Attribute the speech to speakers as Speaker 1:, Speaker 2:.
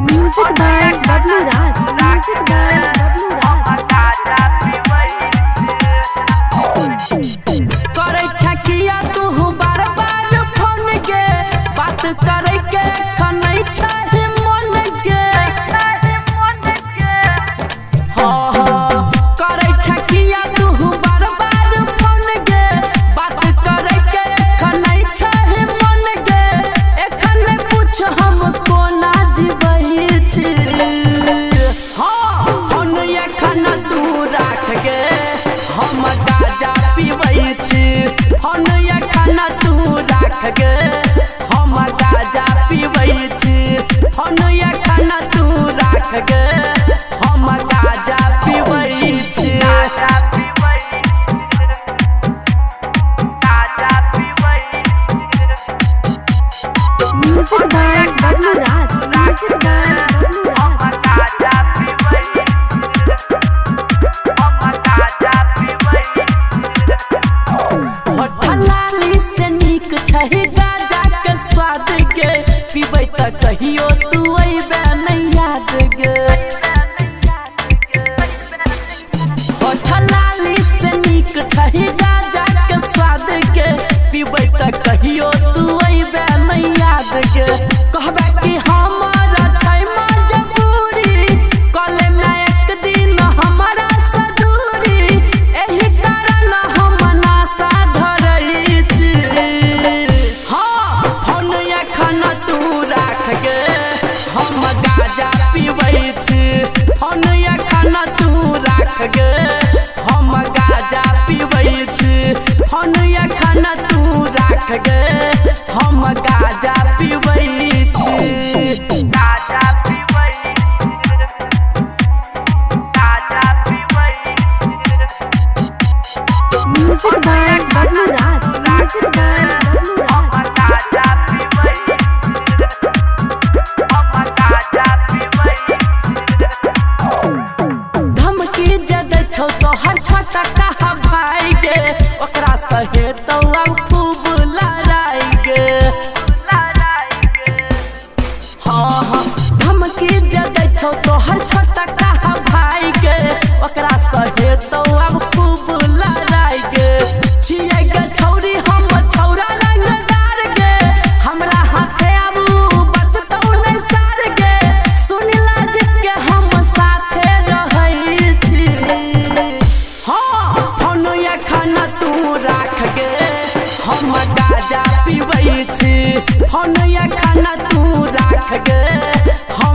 Speaker 1: Music by Bablu Raj. Music by Bablu Raj.
Speaker 2: करे छकिया तू बार बार phone के बात करे के खनै छै मन के हाँ करे छकिया तू बार बार फोन के बात करे के खनै छै मन के एखन पूछ हम कोना जीवै छी हाँ फोन एखन तू राख गे हम गाजा पीबै छी फोन एखन तू राख गे हम गाजा पीबै छी फोन एखन तू राख गे हम गाजा पीबै छी
Speaker 1: Music by Bablu Raj. Music by Bablu Raj.
Speaker 2: होठलाली से नीक छै गाजा के स्वाद गे पीबै त कहियो तू अइबे नहीं याद गे होठलाली से नीक छै गाजा के स्वाद गे पीबै त कहियो तू अइबे नहीं याद गे कहबे कि हमारा छै मजबूरी कले ना एक दिन हमारा सदूरी एही कारण हम नासा धरै छी हाँ फोन एखन तू राख गे हम गाजा पीबै छी फोन एखन तू राख गे हम गाजा पीबै छी फोन एखन तू राख गे हम गाजा पीबै छी
Speaker 1: Music by Bablu Raj. Music by Bablu Raj.
Speaker 2: धमकी जद छौ तोहर छोटा कहा भाई गे ओकरा सहे तो अब खूब लड़ाई गे हाँ हाँ धमकी जद छौ तोहर छोटा कहा भाई गे ओकरा सहे तो अब खूब लड़ाई गे छियै गे छौरी हम छौरा रंगदार गे हमरा हाथे आबू बचतौ नहीं सार गे सुनिला जित के हम साथे रहै छी हाँ फोन एखन तू राख गे हम गाजा पीबै छी फोन एखन तू राख गे हम